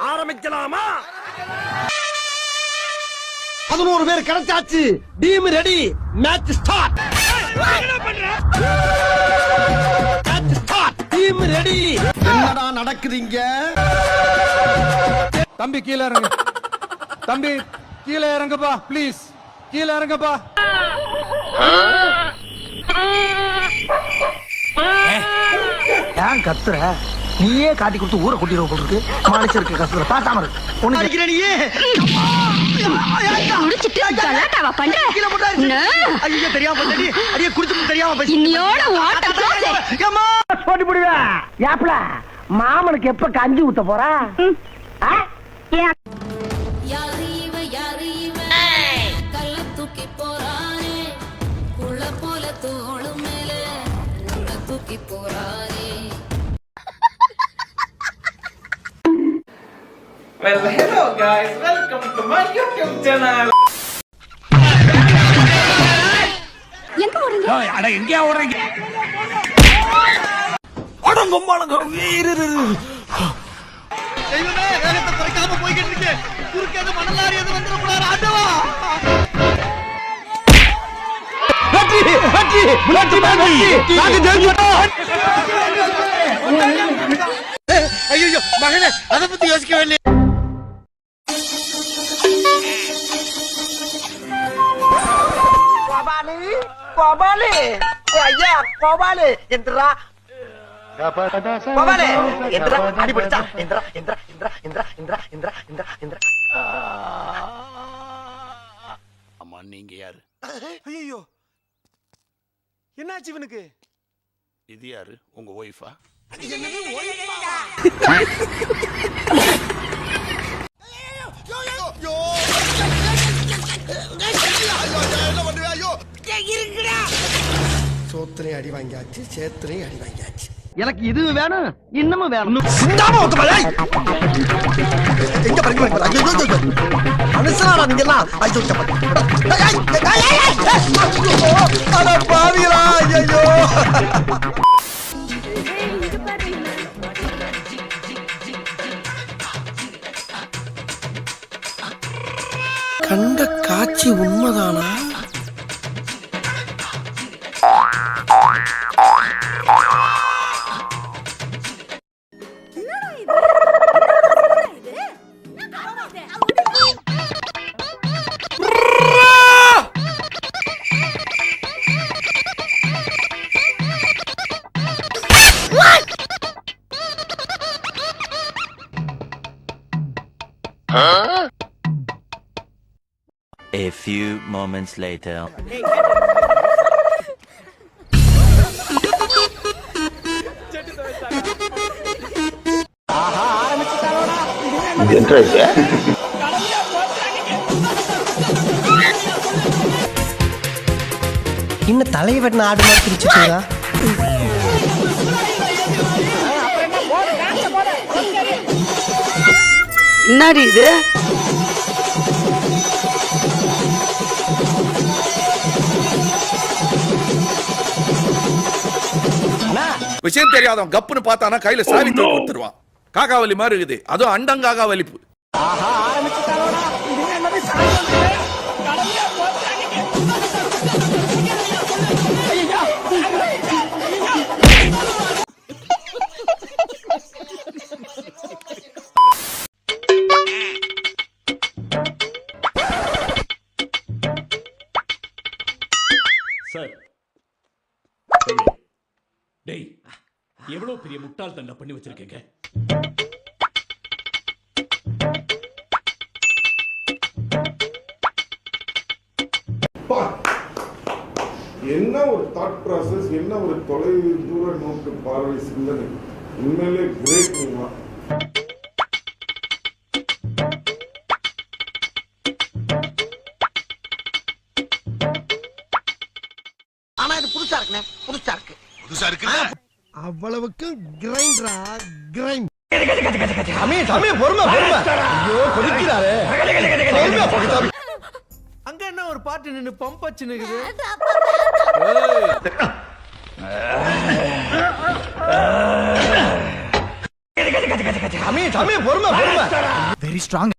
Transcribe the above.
ஆரம்பிக்கலாமா? 11 பேர் கிடைச்சாச்சு. Team ready. Match start. Match start. Team ready. என்னடா நடக்குதுங்க? தம்பி கீழே இறங்கு. தம்பி கீழே இறங்குப்பா ப்ளீஸ். கீழே இறங்குப்பா. ஏன் கத்துற? நீயே காட்டி கொடுத்து ஊரை கூட்டிடுவோம் போல இருக்கு. மனுஷருக்கு கத்துற பாத்தாம இருக்கு. ஒண்ணு அடிக்கிற நீயே. குடிச்சிட்டு கலாட்டாவா பண்ற? ஐயோ தெரியாம பண்ணடி. அடியே குடிச்சு தெரியாம பேசி. இன்னியோட ஓட்ட போடு. அம்மா போடி போடுவா. யாப்ல மாமனுக்கு எப்ப கஞ்சி ஊத்த போறா? யாரீவ யாரீவ கல்ல தூக்கி போறானே புள்ள போல தோளு மேல உள்ள தூக்கி போறானே. Well, hello guys, welcome to my YouTube channel. எங்க ஓடுறீங்க? அட எங்கயா ஓடுறீங்க? அடங்கம்மாளங்க. தெய்வமே வேகத்தை குறைக்காம போய்கிட்டு இருக்கு. குறுக்கேது மணலாரி எது வந்துற கூடாது. ஆண்டவா. வெற்றி வெற்றி வெற்றி வெற்றி. நாங்க ஜெயிச்சிட்டோம். ஐயோ மகனே அத பத்தி யோசிக்கவே இல்லை. கோபாலு கோபாலு ஐயா கோபாலு எந்திரா. கோபாலு எந்திரா. அடி பிடிச்சா எந்திரா எந்திரா எந்திரா எந்திரா எந்திரா எந்திரா எந்திரா எந்திரா. அம்மா நீங்க யாரு? ஐயோ என்னாச்சு இவனுக்கு? இது யாரு? உங்க ஒய்ஃபா? சோத்திரையும் அடி வாங்கியாச்சு, சேத்திரையும் அடி வாங்கியாச்சு. எனக்கு இது வேணும், இன்னமும் வேணும். எங்க படிக்க மனுஷனாடா நீங்க எல்லாம். பாவிகளா ஐயோ. கண்ட காட்சி உண்மைதானா? A few moments later. இன்னும் தலையை வெட்டின ஆடு மாதிரி பிரிச்சுட்டா. என்னடி இது? விஷயம் தெரியாதவன் கப்புன்னு பார்த்தானா கையில சாவி தூக்கி கொடுத்துருவான். காக்காவலி மாதிரி இருக்குது. அதுவும் அண்டங்காகா வலிப்பு. சார் டேய் எவ்வளவு பெரிய முட்டாள் தண்டனை பண்ணி வச்சிருக்கீங்க. என்ன ஒரு தாட் ப்ராசஸ், என்ன ஒரு தொலைவு தூர நோக்கு பார்வை சிந்தனை. உண்மையிலே கிரேட் நீங்க. ஆனா இது புதுசா இருக்குண்ணே. புதுசா இருக்கு. புதுசா இருக்கு. அவ்வளவுக்கு கிரைண்டரா கிரைண்ட். பொறுமை பொறுமை. ஐயோ கொதிக்கிறாரே. அங்க என்ன ஒரு பாட்டு நின்னு பம்ப் வச்சு நிக்குது? சாமி பொறுமை வெரி ஸ்ட்ராங்